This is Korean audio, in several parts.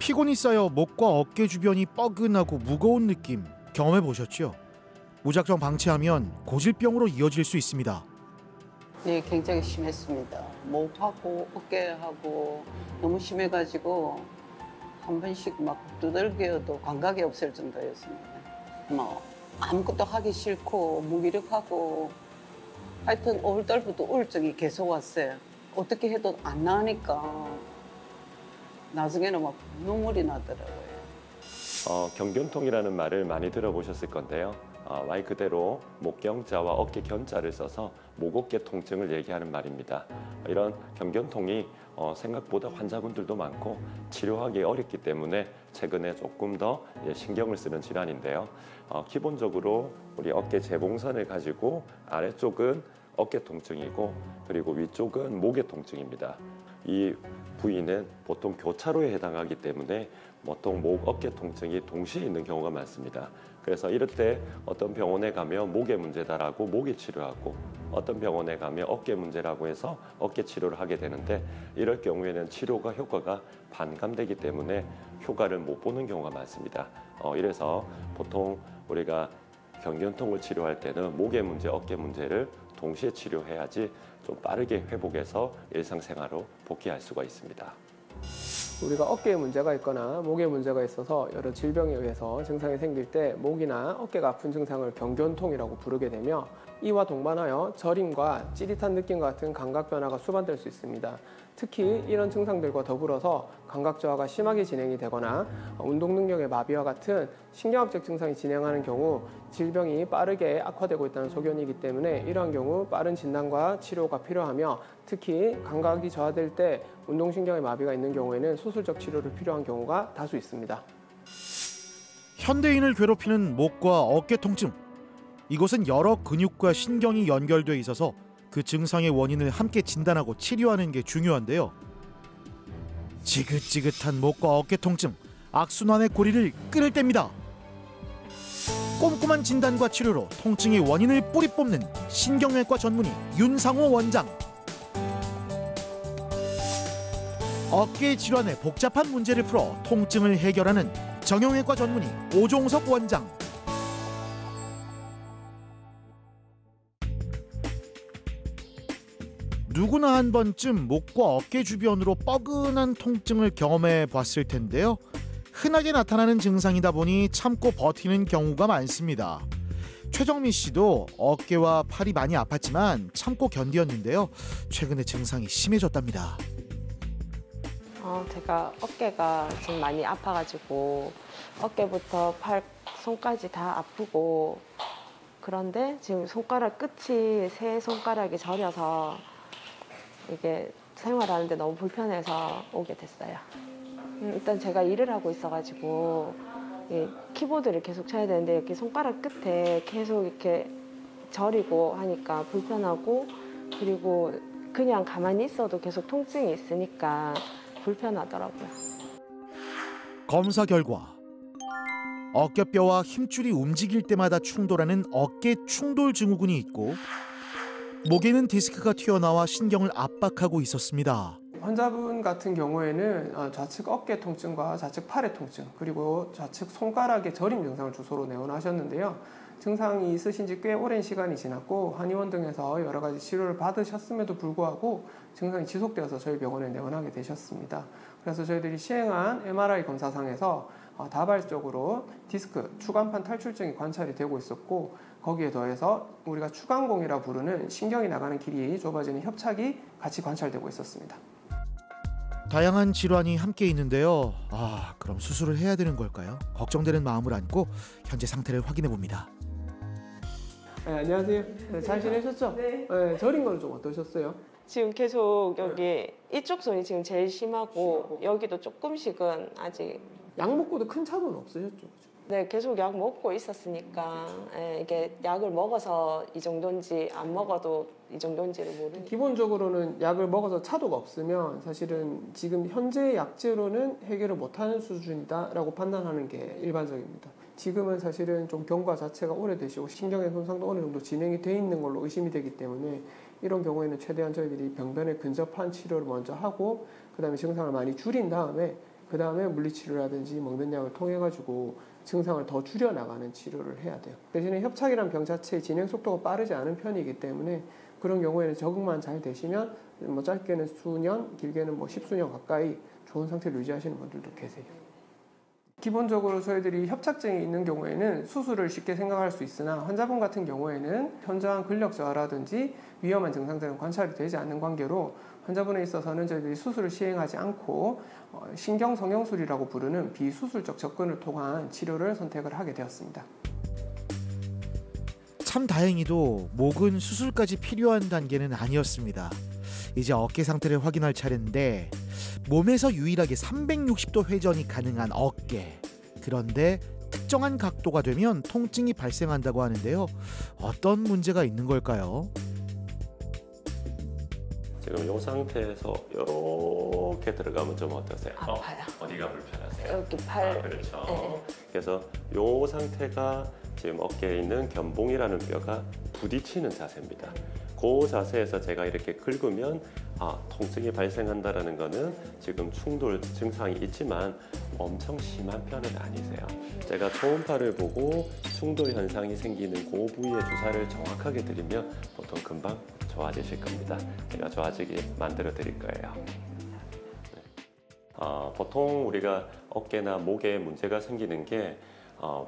피곤이 쌓여 목과 어깨 주변이 뻐근하고 무거운 느낌 경험해 보셨죠? 무작정 방치하면 고질병으로 이어질 수 있습니다. 네, 굉장히 심했습니다. 목하고 어깨하고 너무 심해가지고 한 번씩 막 두들겨도 감각이 없을 정도였습니다. 뭐 아무것도 하기 싫고 무기력하고 하여튼 5월달부터 우울증이 계속 왔어요. 어떻게 해도 안 나으니까 나중에는 막 눈물이 나더라고요. 경견통이라는 말을 많이 들어보셨을 건데요. 말 그대로 목경자와 어깨 견자를 써서 목어깨 통증을 얘기하는 말입니다. 이런 경견통이 생각보다 환자분들도 많고 치료하기 어렵기 때문에 최근에 조금 더 신경을 쓰는 질환인데요. 기본적으로 우리 어깨 재봉선을 가지고 아래쪽은 어깨 통증이고 그리고 위쪽은 목의 통증입니다. 이 부위는 보통 교차로에 해당하기 때문에 보통 목, 어깨 통증이 동시에 있는 경우가 많습니다. 그래서 이럴 때 어떤 병원에 가면 목의 문제다라고 목이 치료하고 어떤 병원에 가면 어깨 문제라고 해서 어깨 치료를 하게 되는데 이럴 경우에는 치료가 효과가 반감되기 때문에 효과를 못 보는 경우가 많습니다. 이래서 보통 우리가 경견통을 치료할 때는 목의 문제, 어깨 문제를 동시에 치료해야지 좀 빠르게 회복해서 일상생활로 복귀할 수가 있습니다. 우리가 어깨에 문제가 있거나 목에 문제가 있어서 여러 질병에 의해서 증상이 생길 때 목이나 어깨가 아픈 증상을 경견통이라고 부르게 되며 이와 동반하여 저림과 찌릿한 느낌과 같은 감각 변화가 수반될 수 있습니다. 특히 이런 증상들과 더불어서 감각 저하가 심하게 진행이 되거나 운동 능력의 마비와 같은 신경학적 증상이 진행하는 경우 질병이 빠르게 악화되고 있다는 소견이기 때문에 이러한 경우 빠른 진단과 치료가 필요하며 특히 감각이 저하될 때 운동신경의 마비가 있는 경우에는 수술적 치료를 필요한 경우가 다수 있습니다. 현대인을 괴롭히는 목과 어깨 통증. 이곳은 여러 근육과 신경이 연결돼 있어서 그 증상의 원인을 함께 진단하고 치료하는 게 중요한데요. 지긋지긋한 목과 어깨 통증, 악순환의 고리를 끊을 때입니다. 꼼꼼한 진단과 치료로 통증의 원인을 뿌리 뽑는 신경외과 전문의 윤상호 원장. 어깨 질환의 복잡한 문제를 풀어 통증을 해결하는 정형외과 전문의 오종석 원장. 누구나 한 번쯤 목과 어깨 주변으로 뻐근한 통증을 경험해 봤을 텐데요. 흔하게 나타나는 증상이다 보니 참고 버티는 경우가 많습니다. 최정민 씨도 어깨와 팔이 많이 아팠지만 참고 견디었는데요. 최근에 증상이 심해졌답니다. 제가 어깨가 지금 많이 아파가지고 어깨부터 팔, 손까지 다 아프고 그런데 지금 손가락 끝이 세 손가락이 저려서 이게 생활하는데 너무 불편해서 오게 됐어요. 일단 제가 일을 하고 있어가지고 키보드를 계속 쳐야 되는데 이렇게 손가락 끝에 계속 이렇게 저리고 하니까 불편하고 그리고 그냥 가만히 있어도 계속 통증이 있으니까 불편하더라고요. 검사 결과 어깨뼈와 힘줄이 움직일 때마다 충돌하는 어깨 충돌 증후군이 있고 목에는 디스크가 튀어나와 신경을 압박하고 있었습니다. 환자분 같은 경우에는 좌측 어깨 통증과 좌측 팔의 통증 그리고 좌측 손가락의 저림 증상을 주소로 내원하셨는데요. 증상이 있으신 지 꽤 오랜 시간이 지났고 한의원 등에서 여러 가지 치료를 받으셨음에도 불구하고 증상이 지속되어서 저희 병원에 내원하게 되셨습니다. 그래서 저희들이 시행한 MRI 검사상에서 다발적으로 디스크, 추간판 탈출증이 관찰이 되고 있었고 거기에 더해서 우리가 추간공이라 부르는 신경이 나가는 길이 좁아지는 협착이 같이 관찰되고 있었습니다. 다양한 질환이 함께 있는데요. 그럼 수술을 해야 되는 걸까요? 걱정되는 마음을 안고 현재 상태를 확인해 봅니다. 네, 안녕하세요. 네, 잘 지내셨죠? 네. 네, 저린 건 좀 어떠셨어요? 지금 계속 여기 이쪽 손이 지금 제일 심하고 여기도 조금씩은 아직 약 먹고도 큰 차도는 없으셨죠? 네, 계속 약 먹고 있었으니까 이게 약을 먹어서 이 정도인지 안 먹어도 이 정도인지를 모르니까. 기본적으로는 약을 먹어서 차도가 없으면 사실은 지금 현재 약제로는 해결을 못하는 수준이다라고 판단하는 게 일반적입니다. 지금은 사실은 좀 경과 자체가 오래되시고 신경의 손상도 어느 정도 진행이 돼 있는 걸로 의심이 되기 때문에 이런 경우에는 최대한 저희들이 병변에 근접한 치료를 먼저 하고 그 다음에 증상을 많이 줄인 다음에 그 다음에 물리치료라든지 먹는 약을 통해 가지고 증상을 더 줄여나가는 치료를 해야 돼요. 대신에 협착이란 병 자체의 진행 속도가 빠르지 않은 편이기 때문에 그런 경우에는 적응만 잘 되시면 뭐 짧게는 수년, 길게는 뭐 10수년 가까이 좋은 상태를 유지하시는 분들도 계세요. 기본적으로 저희들이 협착증이 있는 경우에는 수술을 쉽게 생각할 수 있으나 환자분 같은 경우에는 현저한 근력 저하라든지 위험한 증상들은 관찰이 되지 않는 관계로 환자분에 있어서는 저희들이 수술을 시행하지 않고 신경성형술이라고 부르는 비수술적 접근을 통한 치료를 선택을 하게 되었습니다. 참 다행히도 목은 수술까지 필요한 단계는 아니었습니다. 이제 어깨 상태를 확인할 차례인데 몸에서 유일하게 360도 회전이 가능한 어깨. 그런데 특정한 각도가 되면 통증이 발생한다고 하는데요. 어떤 문제가 있는 걸까요? 지금 이 상태에서 이렇게 들어가면 좀 어떠세요? 아파요. 어디가 불편하세요? 여기 팔. 그렇죠. 네. 그래서 이 상태가 지금 어깨에 있는 견봉이라는 뼈가 부딪히는 자세입니다. 그 자세에서 제가 이렇게 긁으면 통증이 발생한다는 거는 지금 충돌 증상이 있지만 엄청 심한 편은 아니세요. 제가 초음파를 보고 충돌 현상이 생기는 그 부위에 주사를 정확하게 드리면 보통 금방 좋아지실 겁니다. 제가 좋아지게 만들어 드릴 거예요. 보통 우리가 어깨나 목에 문제가 생기는 게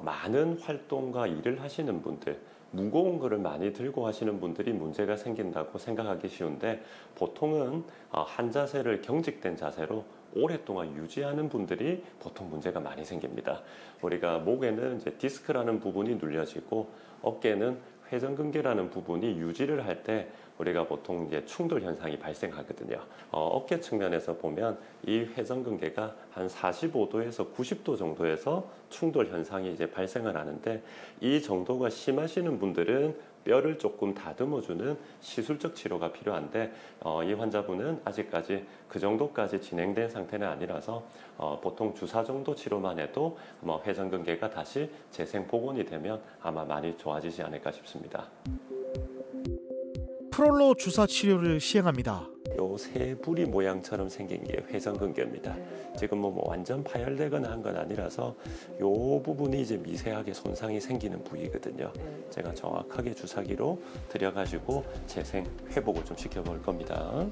많은 활동과 일을 하시는 분들, 무거운 거를 많이 들고 하시는 분들이 문제가 생긴다고 생각하기 쉬운데 보통은 한 자세를 경직된 자세로 오랫동안 유지하는 분들이 보통 문제가 많이 생깁니다. 우리가 목에는 이제 디스크라는 부분이 눌려지고 어깨는 회전근개라는 부분이 유지를 할 때 우리가 보통 이제 충돌 현상이 발생하거든요. 어깨 측면에서 보면 이 회전근개가 한 45도에서 90도 정도에서 충돌 현상이 이제 발생을 하는데 이 정도가 심하시는 분들은 뼈를 조금 다듬어주는 시술적 치료가 필요한데 이 환자분은 아직까지 그 정도까지 진행된 상태는 아니라서 보통 주사 정도 치료만 해도 회전근개가 다시 재생 복원이 되면 아마 많이 좋아지지 않을까 싶습니다. 프롤로 주사 치료를 시행합니다. 요 세 부리 모양처럼 생긴 게 회전근개입니다. 지금 뭐 완전 파열되거나 한 건 아니라서 요 부분이 이제 미세하게 손상이 생기는 부위거든요. 제가 정확하게 주사기로 들여가지고 재생 회복을 좀 시켜볼 겁니다.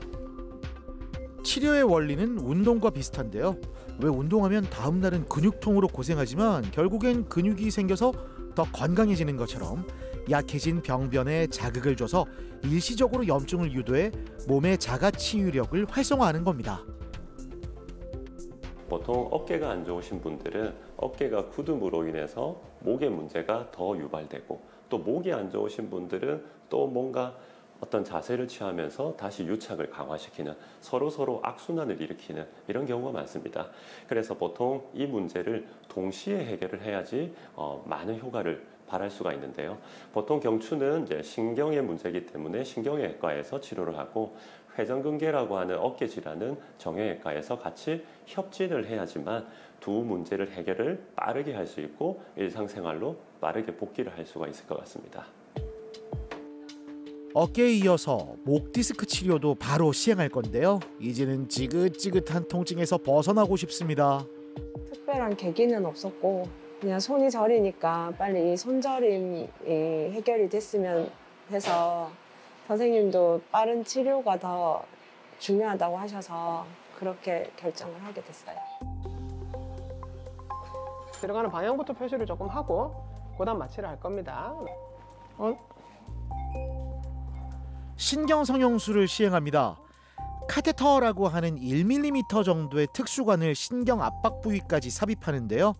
치료의 원리는 운동과 비슷한데요. 왜 운동하면 다음 날은 근육통으로 고생하지만 결국엔 근육이 생겨서 더 건강해지는 것처럼 약해진 병변에 자극을 줘서 일시적으로 염증을 유도해 몸의 자가 치유력을 활성화하는 겁니다. 보통 어깨가 안 좋으신 분들은 어깨가 굳음으로 인해서 목의 문제가 더 유발되고 또 목이 안 좋으신 분들은 또 뭔가 어떤 자세를 취하면서 다시 유착을 강화시키는 서로 악순환을 일으키는 이런 경우가 많습니다. 그래서 보통 이 문제를 동시에 해결을 해야지 많은 효과를 발할 수가 있는데요. 보통 경추는 이제 신경의 문제이기 때문에 신경외과에서 치료를 하고 회전근개라고 하는 어깨 질환은 정형외과에서 같이 협진을 해야지만 두 문제를 해결을 빠르게 할 수 있고 일상생활로 빠르게 복귀를 할 수가 있을 것 같습니다. 어깨에 이어서 목 디스크 치료도 바로 시행할 건데요. 이제는 지긋지긋한 통증에서 벗어나고 싶습니다. 특별한 계기는 없었고 그냥 손이 저리니까 빨리 이 손저림이 해결이 됐으면 해서 선생님도 빠른 치료가 더 중요하다고 하셔서 그렇게 결정을 하게 됐어요. 들어가는 방향부터 표시를 조금 하고 그다음 마취를 할 겁니다. 신경성형술을 시행합니다. 카테터라고 하는 1mm 정도의 특수관을 신경 압박 부위까지 삽입하는데요.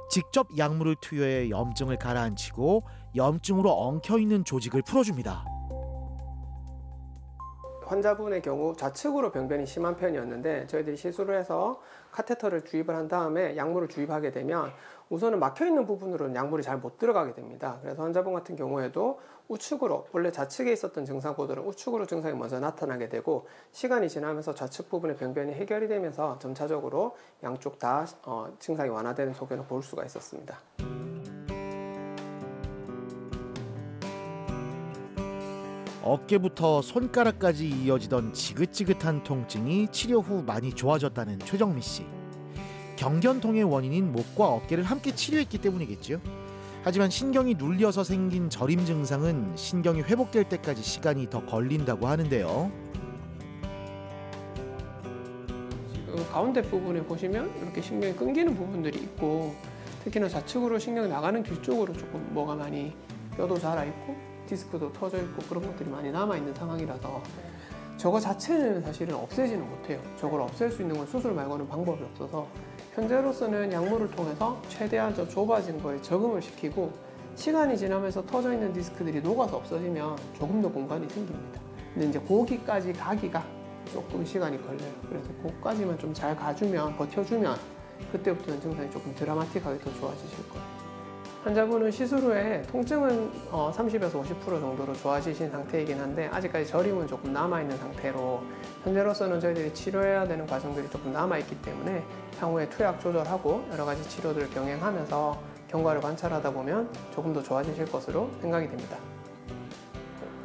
직접 약물을 투여해 염증을 가라앉히고 염증으로 엉켜있는 조직을 풀어줍니다. 환자분의 경우 좌측으로 병변이 심한 편이었는데 저희들이 시술을 해서 카테터를 주입을 한 다음에 약물을 주입하게 되면 우선은 막혀있는 부분으로는 약물이 잘 못 들어가게 됩니다. 그래서 환자분 같은 경우에도 우측으로, 원래 좌측에 있었던 증상보다는 우측으로 증상이 먼저 나타나게 되고 시간이 지나면서 좌측 부분의 병변이 해결이 되면서 점차적으로 양쪽 다 증상이 완화되는 소견을 볼 수가 있었습니다. 어깨부터 손가락까지 이어지던 지긋지긋한 통증이 치료 후 많이 좋아졌다는 최정미 씨. 경견통의 원인인 목과 어깨를 함께 치료했기 때문이겠죠. 하지만 신경이 눌려서 생긴 저림 증상은 신경이 회복될 때까지 시간이 더 걸린다고 하는데요. 지금 가운데 부분에 보시면 이렇게 신경이 끊기는 부분들이 있고, 특히나 좌측으로 신경이 나가는 길 쪽으로 조금 뭐가 많이 뼈도 자라있고 디스크도 터져 있고 그런 것들이 많이 남아있는 상황이라서 저거 자체는 사실은 없애지는 못해요. 저걸 없앨 수 있는 건 수술 말고는 방법이 없어서 현재로서는 약물을 통해서 최대한 저 좁아진 거에 적응을 시키고, 시간이 지나면서 터져 있는 디스크들이 녹아서 없어지면 조금 더 공간이 생깁니다. 근데 이제 거기까지 가기가 조금 시간이 걸려요. 그래서 거기까지만 좀 잘 가주면, 버텨주면 그때부터는 증상이 조금 드라마틱하게 더 좋아지실 거예요. 환자분은 시술 후에 통증은 30에서 50% 정도로 좋아지신 상태이긴 한데 아직까지 저림은 조금 남아있는 상태로 현재로서는 저희들이 치료해야 되는 과정들이 조금 남아있기 때문에 향후에 투약 조절하고 여러 가지 치료들을 병행하면서 경과를 관찰하다 보면 조금 더 좋아지실 것으로 생각이 됩니다.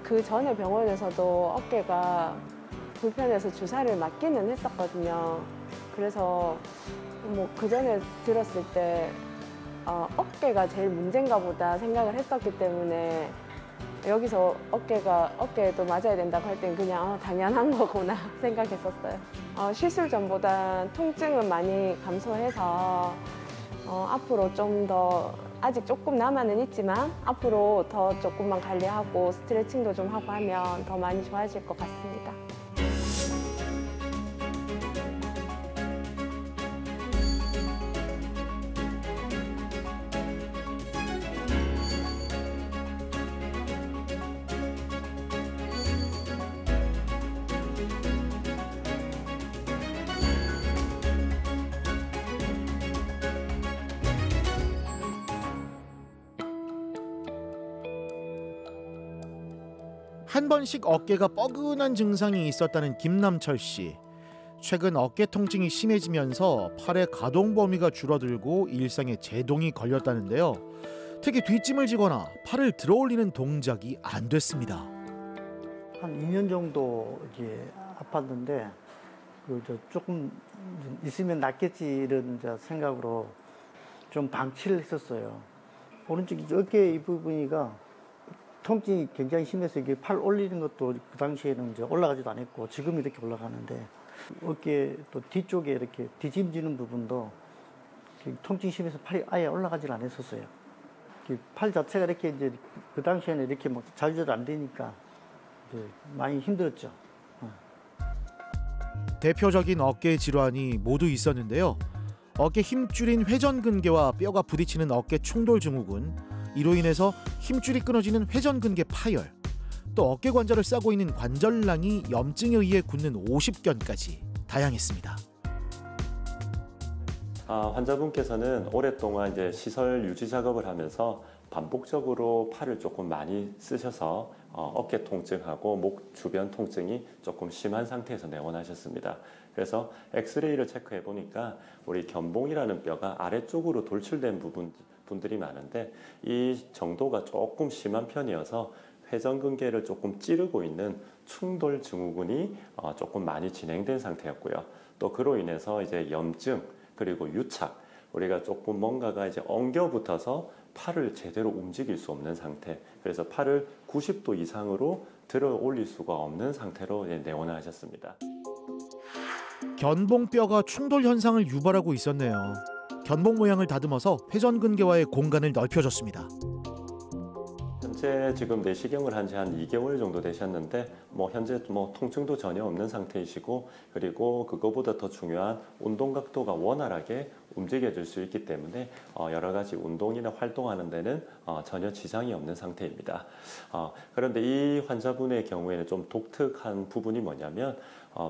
그 전에 병원에서도 어깨가 불편해서 주사를 맞기는 했었거든요. 그래서 뭐 그 전에 들었을 때 어깨가 제일 문제인가 보다 생각을 했었기 때문에 여기서 어깨에도 맞아야 된다고 할 땐 그냥 당연한 거구나 생각했었어요. 시술 전보다 통증은 많이 감소해서 앞으로 좀 더, 아직 조금 남아는 있지만 앞으로 더 조금만 관리하고 스트레칭도 좀 하고 하면 더 많이 좋아질 것 같습니다. 한 번씩 어깨가 뻐근한 증상이 있었다는 김남철 씨. 최근 어깨 통증이 심해지면서 팔의 가동 범위가 줄어들고 일상에 제동이 걸렸다는데요. 특히 뒷짐을 지거나 팔을 들어올리는 동작이 안 됐습니다. 한 2년 정도 이게 아팠는데 조금 있으면 낫겠지 이런 생각으로 좀 방치를 했었어요. 오른쪽 어깨 이 부분이가 통증이 굉장히 심해서 이게 팔 올리는 것도 그 당시에는 이제 올라가지도 않았고 지금 이렇게 올라가는데 어깨 또 뒤쪽에 이렇게 뒤짐지는 부분도 통증이 심해서 팔이 아예 올라가질 않았었어요. 팔 자체가 이렇게 이제 그 당시에는 이렇게 막 자주자주 안 되니까 이제 많이 힘들었죠. 대표적인 어깨 질환이 모두 있었는데요. 어깨 힘줄인 회전근개와 뼈가 부딪히는 어깨 충돌 증후군, 이로 인해서 힘줄이 끊어지는 회전근개 파열, 또 어깨 관절을 싸고 있는 관절낭이 염증에 의해 굳는 오십견까지 다양했습니다. 환자분께서는 오랫동안 이제 시설 유지 작업을 하면서 반복적으로 팔을 조금 많이 쓰셔서 어깨 통증하고 목 주변 통증이 조금 심한 상태에서 내원하셨습니다. 그래서 엑스레이를 체크해 보니까 우리 견봉이라는 뼈가 아래쪽으로 돌출된 분들이 많은데 이 정도가 조금 심한 편이어서 회전근개를 조금 찌르고 있는 충돌 증후군이 조금 많이 진행된 상태였고요. 또 그로 인해서 이제 염증 그리고 유착, 우리가 조금 뭔가가 이제 엉겨 붙어서 팔을 제대로 움직일 수 없는 상태, 그래서 팔을 90도 이상으로 들어 올릴 수가 없는 상태로 내원하셨습니다. 견봉뼈가 충돌 현상을 유발하고 있었네요. 견봉 모양을 다듬어서 회전근개와의 공간을 넓혀줬습니다. 현재 지금 내시경을 한 지 한 2개월 정도 되셨는데 현재 통증도 전혀 없는 상태이시고, 그리고 그거보다 더 중요한 운동 각도가 원활하게 움직여질 수 있기 때문에 여러 가지 운동이나 활동하는 데는 전혀 지장이 없는 상태입니다. 그런데 이 환자분의 경우에는 좀 독특한 부분이 뭐냐면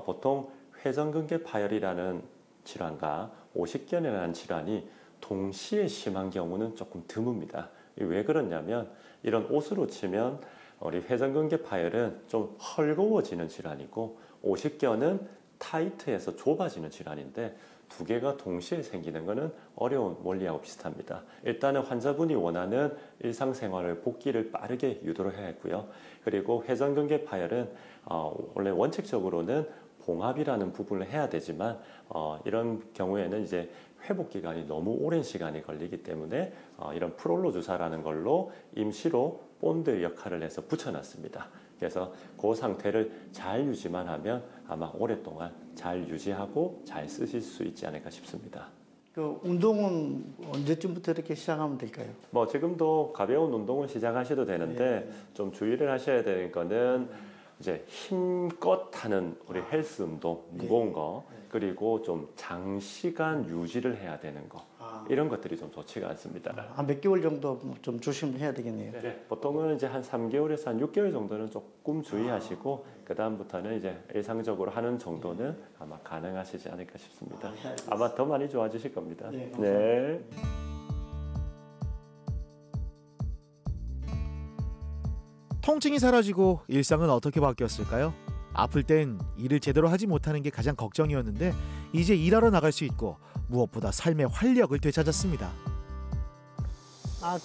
보통 회전근개 파열이라는 질환과 오십견이라는 질환이 동시에 심한 경우는 조금 드뭅니다. 왜 그러냐면 이런 옷으로 치면 우리 회전근개 파열은 좀 헐거워지는 질환이고 오십견은 타이트해서 좁아지는 질환인데 두 개가 동시에 생기는 것은 어려운 원리하고 비슷합니다. 일단은 환자분이 원하는 일상생활을 복귀를 빠르게 유도를 해야 했고요. 그리고 회전근개 파열은 원래 원칙적으로는 봉합이라는 부분을 해야 되지만 이런 경우에는 이제 회복 기간이 너무 오랜 시간이 걸리기 때문에 이런 프롤로 주사라는 걸로 임시로 본드 역할을 해서 붙여놨습니다. 그래서 그 상태를 잘 유지만 하면 아마 오랫동안 잘 유지하고 잘 쓰실 수 있지 않을까 싶습니다. 그 운동은 언제쯤부터 이렇게 시작하면 될까요? 뭐 지금도 가벼운 운동을 시작하셔도 되는데 좀 주의를 하셔야 되는 거는 이제 힘껏 하는 우리 헬스 운동, 무거운 거, 그리고 좀 장시간 유지를 해야 되는 거, 이런 것들이 좀 좋지가 않습니다. 한 몇 개월 정도 좀 조심해야 되겠네요. 네, 보통은 이제 한 3개월에서 한 6개월 정도는 조금 주의하시고 그 다음부터는 이제 일상적으로 하는 정도는 아마 가능하시지 않을까 싶습니다. 아마 더 많이 좋아지실 겁니다. 네. 통증이 사라지고 일상은 어떻게 바뀌었을까요? 아플 땐 일을 제대로 하지 못하는 게 가장 걱정이었는데 이제 일하러 나갈 수 있고 무엇보다 삶의 활력을 되찾았습니다.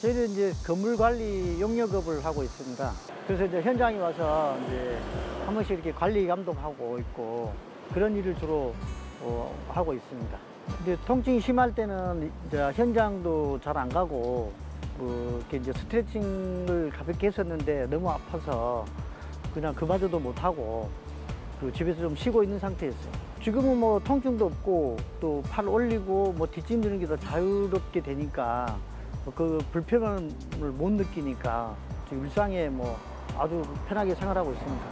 저희는 이제 건물 관리 용역업을 하고 있습니다. 그래서 이제 현장에 와서 이제 한 번씩 이렇게 관리 감독하고 있고 그런 일을 주로 하고 있습니다. 근데 통증이 심할 때는 이제 현장도 잘 안 가고 이렇게 이제 스트레칭을 가볍게 했었는데 너무 아파서 그냥 그마저도 못 하고 집에서 좀 쉬고 있는 상태였어요. 지금은 뭐 통증도 없고 또 팔 올리고 뭐 뒷짐지는 게 더 자유롭게 되니까 그 불편함을 못 느끼니까 지금 일상에 뭐 아주 편하게 생활하고 있습니다.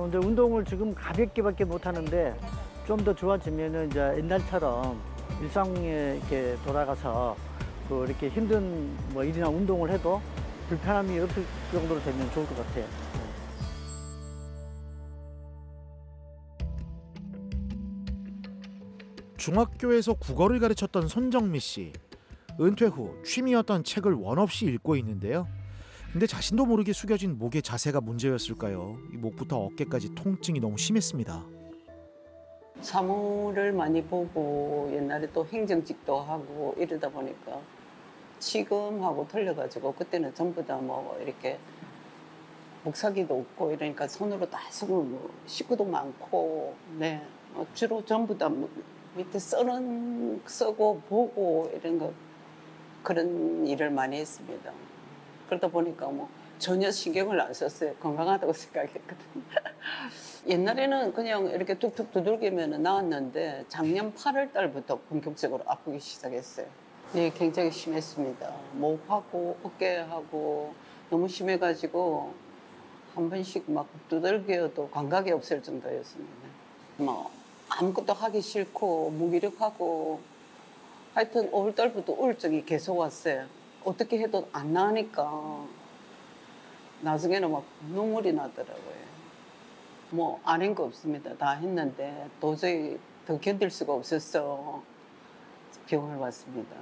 이제 운동을 지금 가볍게밖에 못 하는데 좀 더 좋아지면은 이제 옛날처럼 일상에 이렇게 돌아가서 이렇게 힘든 뭐 일이나 운동을 해도 불편함이 없을 정도로 되면 좋을 것 같아요. 중학교에서 국어를 가르쳤던 손정미 씨. 은퇴 후 취미였던 책을 원 없이 읽고 있는데요. 근데 자신도 모르게 숙여진 목의 자세가 문제였을까요? 이 목부터 어깨까지 통증이 너무 심했습니다. 사무를 많이 보고 옛날에 또 행정직도 하고 이러다 보니까 지금하고 틀려가지고 그때는 전부 다 뭐 이렇게 목사기도 없고 이러니까 손으로 다 쓰고 식구도 많고 네 주로 전부 다 밑에 쓰고 보고 이런 거 그런 일을 많이 했습니다. 그러다 보니까 뭐 전혀 신경을 안 썼어요. 건강하다고 생각했거든요. 옛날에는 그냥 이렇게 툭툭 두들기면 나았는데 작년 8월 달부터 본격적으로 아프기 시작했어요. 네, 굉장히 심했습니다. 목하고 어깨하고 너무 심해가지고 한 번씩 막 두들겨도 감각이 없을 정도였습니다. 뭐 아무것도 하기 싫고 무기력하고 하여튼 5월 달부터 우울증이 계속 왔어요. 어떻게 해도 안 나으니까 나중에는 막 눈물이 나더라고요. 뭐 안 한 거 없습니다. 다 했는데 도저히 더 견딜 수가 없어서 병원을 왔습니다.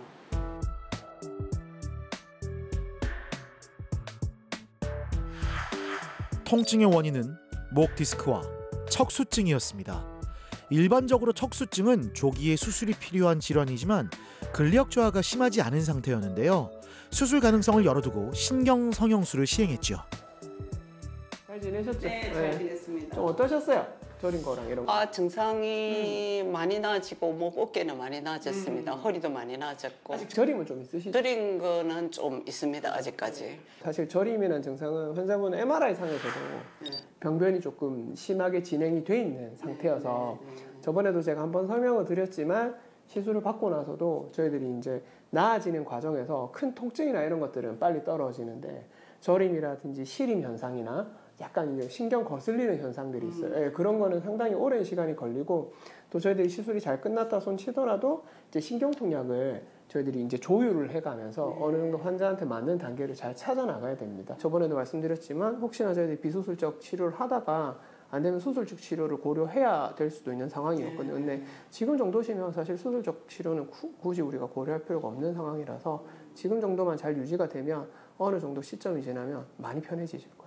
통증의 원인은 목 디스크와 척수증이었습니다. 일반적으로 척수증은 조기에 수술이 필요한 질환이지만 근력 저하가 심하지 않은 상태였는데요. 수술 가능성을 열어두고 신경 성형술을 시행했죠. 잘 지내셨죠? 네, 잘 지냈습니다. 좀 어떠셨어요? 저린 거랑 이런 거. 증상이 많이 나아지고 목 어깨는 많이 나아졌습니다. 허리도 많이 나아졌고. 아직 저림은 좀 있으시죠? 저린 거는 좀 있습니다. 아직까지. 사실 저림이라는 증상은 환자분 MRI 상에서도 병변이 조금 심하게 진행이 돼 있는 상태여서 저번에도 제가 한번 설명을 드렸지만 시술을 받고 나서도 저희들이 이제 나아지는 과정에서 큰 통증이나 이런 것들은 빨리 떨어지는데 저림이라든지 시림 현상이나 약간 이제 신경 거슬리는 현상들이 있어요. 그런 거는 상당히 오랜 시간이 걸리고 또 저희들이 시술이 잘 끝났다 손 치더라도 이제 신경통약을 저희들이 이제 조율을 해가면서 어느 정도 환자한테 맞는 단계를 잘 찾아 나가야 됩니다. 저번에도 말씀드렸지만 혹시나 저희들이 비수술적 치료를 하다가 안 되면 수술적 치료를 고려해야 될 수도 있는 상황이었거든요. 근데 지금 정도시면 사실 수술적 치료는 굳이 우리가 고려할 필요가 없는 상황이라서 지금 정도만 잘 유지가 되면 어느 정도 시점이 지나면 많이 편해지실 거예요.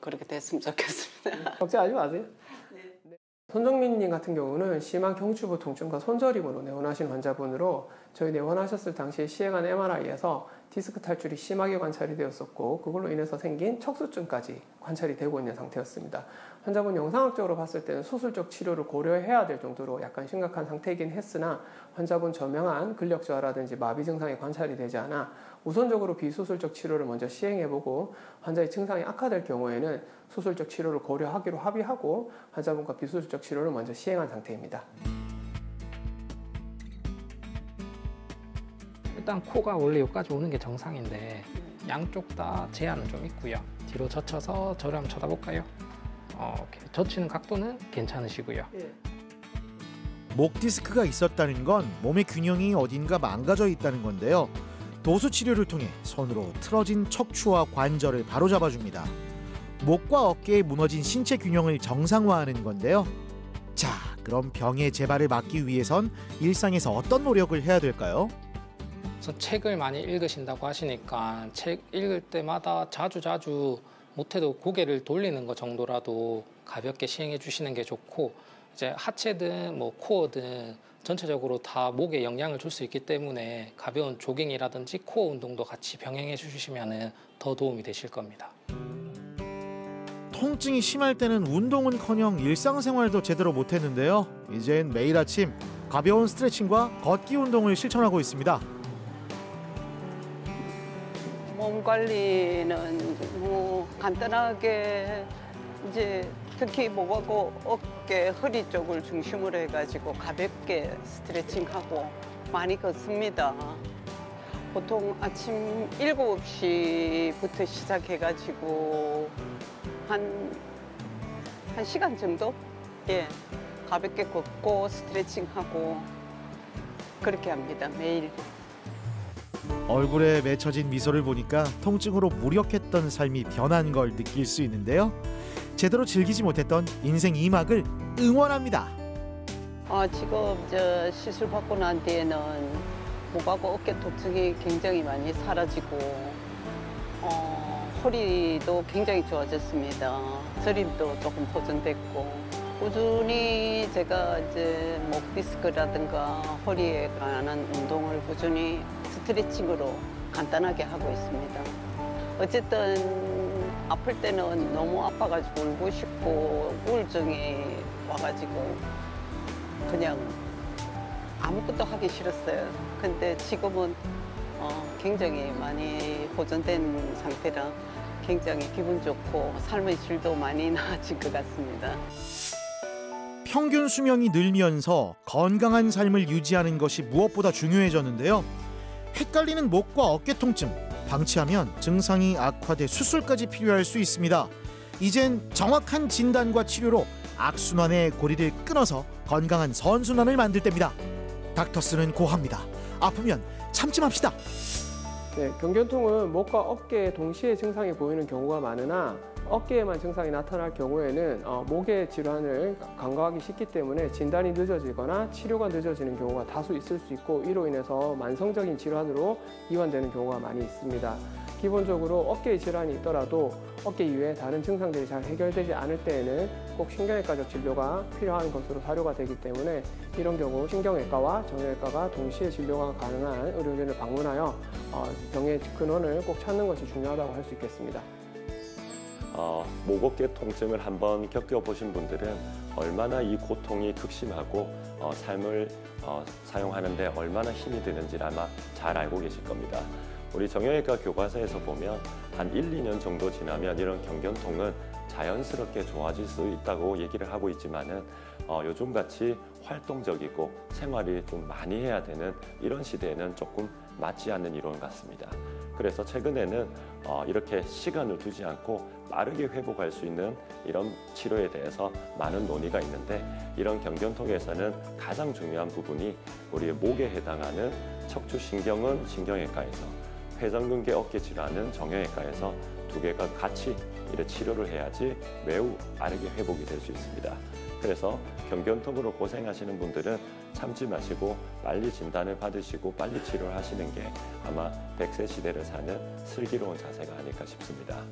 그렇게 됐으면 좋겠습니다. 걱정하지 마세요. 네. 손정민님 같은 경우는 심한 경추부 통증과 손저림으로 내원하신 환자분으로 저희 내원하셨을 당시에 시행한 MRI에서 디스크 탈출이 심하게 관찰이 되었었고 그걸로 인해서 생긴 척수증까지 관찰이 되고 있는 상태였습니다. 환자분 영상학적으로 봤을 때는 수술적 치료를 고려해야 될 정도로 약간 심각한 상태이긴 했으나 환자분 저명한 근력 저하라든지 마비 증상이 관찰이 되지 않아 우선적으로 비수술적 치료를 먼저 시행해보고 환자의 증상이 악화될 경우에는 수술적 치료를 고려하기로 합의하고 환자분과 비수술적 치료를 먼저 시행한 상태입니다. 일단 코가 원래 여기까지 오는 게 정상인데 양쪽 다 제한은 좀 있고요. 뒤로 젖혀서 저를 한번 쳐다볼까요? 이렇게 젖히는 각도는 괜찮으시고요. 목 디스크가 있었다는 건 몸의 균형이 어딘가 망가져 있다는 건데요. 도수 치료를 통해 손으로 틀어진 척추와 관절을 바로잡아줍니다. 목과 어깨에 무너진 신체 균형을 정상화하는 건데요. 자, 그럼 병의 재발을 막기 위해선 일상에서 어떤 노력을 해야 될까요? 그래서 책을 많이 읽으신다고 하시니까 책 읽을 때마다 자주 못해도 고개를 돌리는 것 정도라도 가볍게 시행해 주시는 게 좋고, 이제 하체든 뭐 코어든 전체적으로 다 목에 영향을 줄 수 있기 때문에 가벼운 조깅이라든지 코어 운동도 같이 병행해 주시면 더 도움이 되실 겁니다. 통증이 심할 때는 운동은커녕 일상생활도 제대로 못했는데요. 이젠 매일 아침 가벼운 스트레칭과 걷기 운동을 실천하고 있습니다. 몸 관리는 뭐 간단하게 이제 특히 목하고 어깨, 허리 쪽을 중심으로 해가지고 가볍게 스트레칭하고 많이 걷습니다. 보통 아침 7시부터 시작해가지고 한 시간 정도? 가볍게 걷고 스트레칭하고 그렇게 합니다, 매일. 얼굴에 맺혀진 미소를 보니까 통증으로 무력했던 삶이 변한 걸 느낄 수 있는데요. 제대로 즐기지 못했던 인생 2막을 응원합니다. 지금 시술 받고 난 뒤에는 목하고 어깨 통증이 굉장히 많이 사라지고 허리도 굉장히 좋아졌습니다. 저림도 조금 보존됐고 꾸준히 제가 이제 목 디스크라든가 허리에 관한 운동을 꾸준히 스트레칭으로 간단하게 하고 있습니다. 어쨌든 아플 때는 너무 아파가지고 울고 싶고 우울증이 와가지고 그냥 아무것도 하기 싫었어요. 근데 지금은 굉장히 많이 보존된 상태라 굉장히 기분 좋고 삶의 질도 많이 나아진 것 같습니다. 평균 수명이 늘면서 건강한 삶을 유지하는 것이 무엇보다 중요해졌는데요. 헷갈리는 목과 어깨 통증, 방치하면 증상이 악화돼 수술까지 필요할 수 있습니다. 이젠 정확한 진단과 치료로 악순환의 고리를 끊어서 건강한 선순환을 만들 때입니다. 닥터스는 고합니다. 아프면 참지 맙시다. 네, 경견통은 목과 어깨에 동시에 증상이 보이는 경우가 많으나 어깨에만 증상이 나타날 경우에는 목의 질환을 간과하기 쉽기 때문에 진단이 늦어지거나 치료가 늦어지는 경우가 다수 있을 수 있고 이로 인해서 만성적인 질환으로 이완되는 경우가 많이 있습니다. 기본적으로 어깨에 질환이 있더라도 어깨 이외에 다른 증상들이 잘 해결되지 않을 때에는 꼭 신경외과적 진료가 필요한 것으로 사료가 되기 때문에 이런 경우 신경외과와 정형외과가 동시에 진료가 가능한 의료진을 방문하여 병의 근원을 꼭 찾는 것이 중요하다고 할 수 있겠습니다. 목 어깨 통증을 한번 겪어보신 분들은 얼마나 이 고통이 극심하고 삶을 사용하는데 얼마나 힘이 드는지를 아마 잘 알고 계실 겁니다. 우리 정형외과 교과서에서 보면 한 1, 2년 정도 지나면 이런 경견통은 자연스럽게 좋아질 수 있다고 얘기를 하고 있지만은 요즘같이 활동적이고 생활이 좀 많이 해야 되는 이런 시대에는 조금 맞지 않는 이론 같습니다. 그래서 최근에는 이렇게 시간을 두지 않고 빠르게 회복할 수 있는 이런 치료에 대해서 많은 논의가 있는데 이런 경견통에서는 가장 중요한 부분이 우리 목에 해당하는 척추신경은 신경외과에서 회전근개 어깨 질환은 정형외과에서 두 개가 같이 이렇게 치료를 해야지 매우 빠르게 회복이 될 수 있습니다. 그래서 경견통으로 고생하시는 분들은 참지 마시고 빨리 진단을 받으시고 빨리 치료를 하시는 게 아마 100세 시대를 사는 슬기로운 자세가 아닐까 싶습니다.